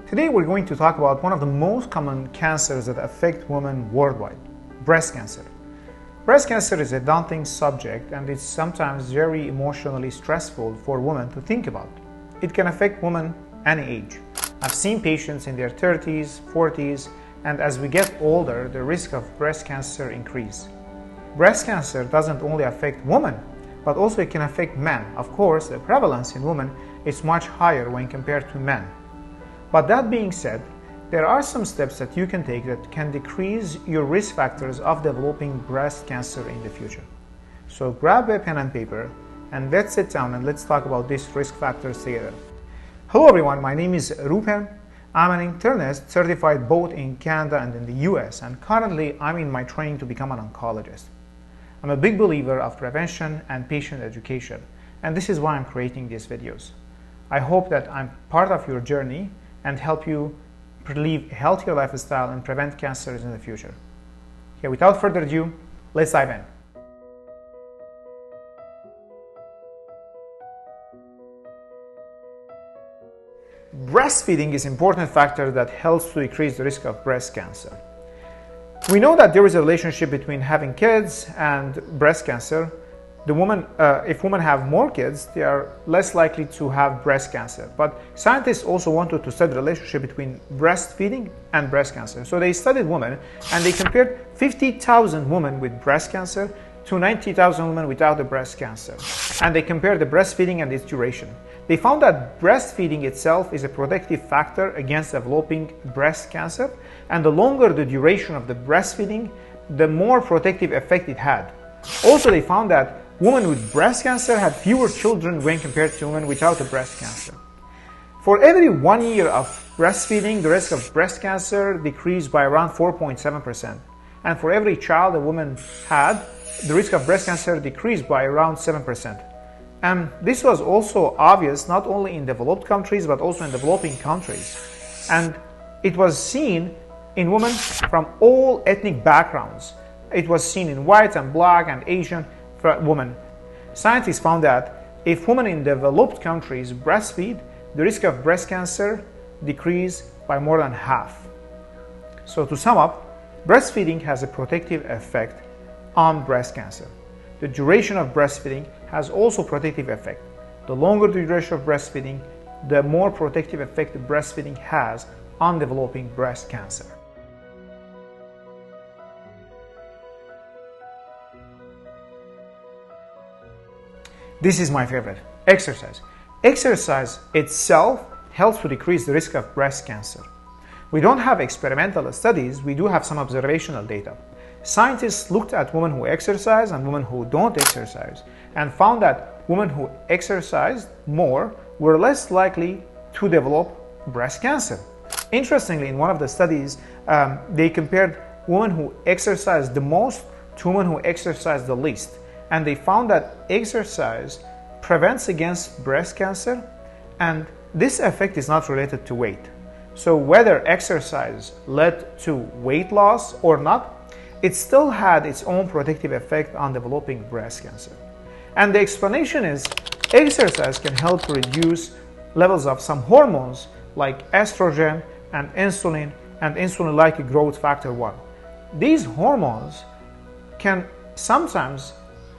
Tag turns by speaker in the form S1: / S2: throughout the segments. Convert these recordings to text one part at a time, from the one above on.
S1: Today we're going to talk about one of the most common cancers that affect women worldwide, breast cancer. Breast cancer is a daunting subject and it's sometimes very emotionally stressful for women to think about. It can affect women any age. I've seen patients in their 30s, 40s, and as we get older, the risk of breast cancer increases. Breast cancer doesn't only affect women, but also it can affect men. Of course, the prevalence in women is much higher when compared to men. But that being said, there are some steps that you can take that can decrease your risk factors of developing breast cancer in the future. So grab a pen and paper and let's sit down and let's talk about these risk factors together. Hello everyone, my name is Roupen. I'm an internist certified both in Canada and in the US, and currently I'm in my training to become an oncologist. I'm a big believer of prevention and patient education, and this is why I'm creating these videos. I hope that I'm part of your journey and help you live a healthier lifestyle and prevent cancers in the future. Okay, without further ado, let's dive in. Breastfeeding is an important factor that helps to decrease the risk of breast cancer. We know that there is a relationship between having kids and breast cancer. If women have more kids, they are less likely to have breast cancer. But scientists also wanted to study the relationship between breastfeeding and breast cancer. So they studied women and they compared 50,000 women with breast cancer to 90,000 women without the breast cancer. And they compared the breastfeeding and its duration. They found that breastfeeding itself is a protective factor against developing breast cancer. And the longer the duration of the breastfeeding, the more protective effect it had. Also, they found that women with breast cancer had fewer children when compared to women without the breast cancer. For every 1 year of breastfeeding, the risk of breast cancer decreased by around 4.7%. And for every child a woman had, the risk of breast cancer decreased by around 7%. And this was also obvious not only in developed countries but also in developing countries. And it was seen in women from all ethnic backgrounds. It was seen in white and black and Asian women. Scientists found that if women in developed countries breastfeed, the risk of breast cancer decreased by more than half. So to sum up, breastfeeding has a protective effect on breast cancer. The duration of breastfeeding has also protective effect. The longer the duration of breastfeeding, the more protective effect the breastfeeding has on developing breast cancer. This is my favorite, exercise. Exercise itself helps to decrease the risk of breast cancer. We don't have experimental studies, we do have some observational data. Scientists looked at women who exercise and women who don't exercise and found that women who exercised more were less likely to develop breast cancer. Interestingly, in one of the studies, they compared women who exercised the most to women who exercised the least. And they found that exercise prevents against breast cancer, and this effect is not related to weight. So whether exercise led to weight loss or not, it still had its own protective effect on developing breast cancer. And the explanation is exercise can help to reduce levels of some hormones like estrogen and insulin-like growth factor 1. These hormones can sometimes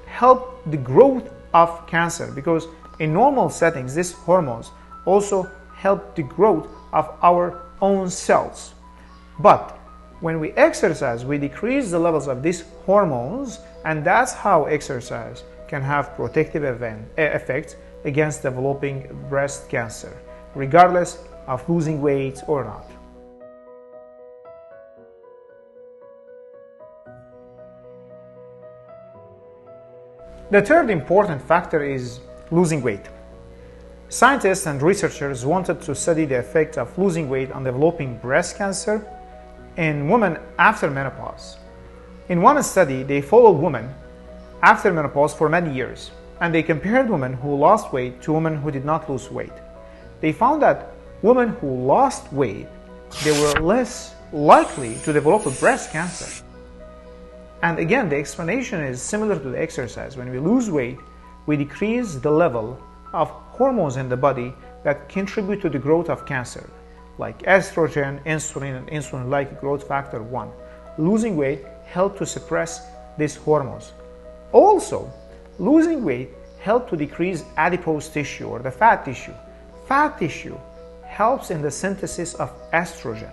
S1: help the growth of cancer because in normal settings these hormones also help the growth of our own cells. But when we exercise, we decrease the levels of these hormones, and that's how exercise can have protective effects against developing breast cancer, regardless of losing weight or not. The third important factor is losing weight. Scientists and researchers wanted to study the effect of losing weight on developing breast cancer in women after menopause. In one study, they followed women after menopause for many years, and they compared women who lost weight to women who did not lose weight. They found that women who lost weight, they were less likely to develop a breast cancer. And again, the explanation is similar to the exercise. When we lose weight, we decrease the level of hormones in the body that contribute to the growth of cancer, like estrogen, insulin, and insulin-like growth factor 1. Losing weight helps to suppress these hormones. Also, losing weight helps to decrease adipose tissue or the fat tissue. Fat tissue helps in the synthesis of estrogen.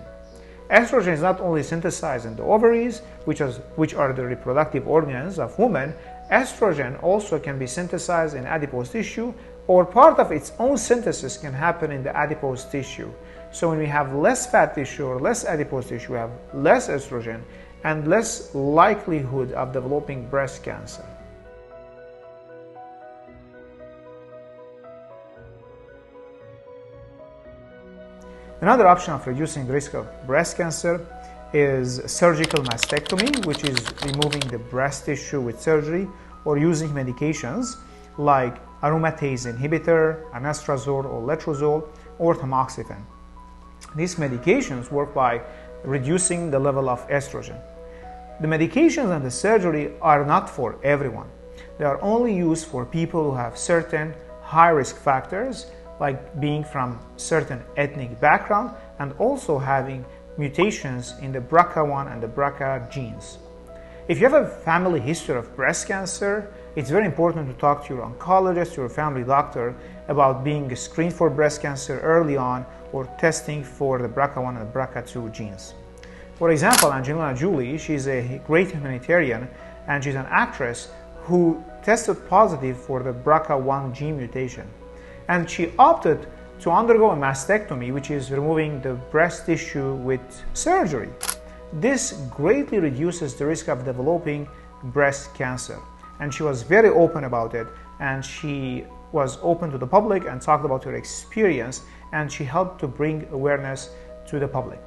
S1: Estrogen is not only synthesized in the ovaries, which are the reproductive organs of women. Estrogen also can be synthesized in adipose tissue, or part of its own synthesis can happen in the adipose tissue. So when we have less fat tissue or less adipose tissue, we have less estrogen and less likelihood of developing breast cancer. Another option of reducing the risk of breast cancer is surgical mastectomy, which is removing the breast tissue with surgery, or using medications like aromatase inhibitor, anastrozole or letrozole, or tamoxifen. These medications work by reducing the level of estrogen. The medications and the surgery are not for everyone. They are only used for people who have certain high risk factors, like being from certain ethnic background and also having mutations in the BRCA1 and the BRCA genes. If you have a family history of breast cancer, it's very important to talk to your oncologist, your family doctor, about being screened for breast cancer early on or testing for the BRCA1 and the BRCA2 genes. For example, Angelina Jolie, she's a great humanitarian and she's an actress who tested positive for the BRCA1 gene mutation. And she opted to undergo a mastectomy, which is removing the breast tissue with surgery. This greatly reduces the risk of developing breast cancer. And she was very open about it, and she was open to the public and talked about her experience, and she helped to bring awareness to the public.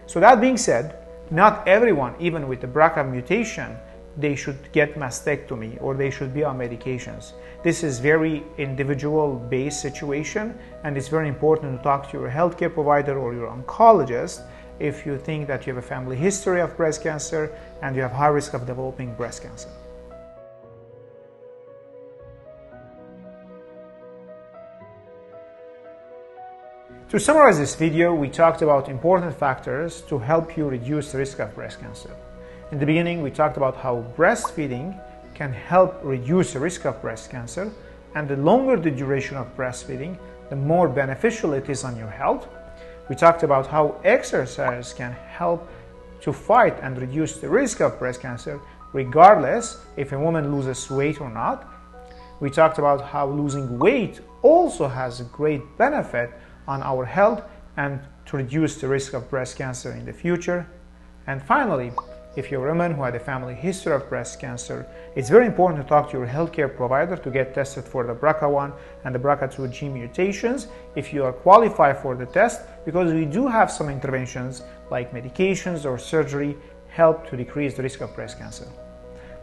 S1: So that being said, not everyone, even with the BRCA mutation, they should get mastectomy or they should be on medications. This is very individual based situation, and it's very important to talk to your healthcare provider or your oncologist if you think that you have a family history of breast cancer and you have high risk of developing breast cancer. To summarize this video, we talked about important factors to help you reduce the risk of breast cancer. In the beginning, we talked about how breastfeeding can help reduce the risk of breast cancer, and the longer the duration of breastfeeding, the more beneficial it is on your health. We talked about how exercise can help to fight and reduce the risk of breast cancer, regardless if a woman loses weight or not. We talked about how losing weight also has a great benefit on our health and to reduce the risk of breast cancer in the future. And finally, if you're a woman who had a family history of breast cancer, it's very important to talk to your healthcare provider to get tested for the BRCA1 and the BRCA2 gene mutations if you are qualified for the test, because we do have some interventions like medications or surgery help to decrease the risk of breast cancer.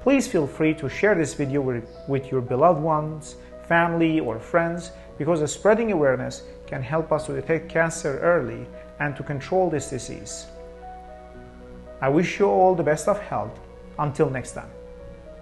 S1: Please feel free to share this video with your beloved ones, family, or friends, because the spreading awareness can help us to detect cancer early and to control this disease. I wish you all the best of health. Until next time.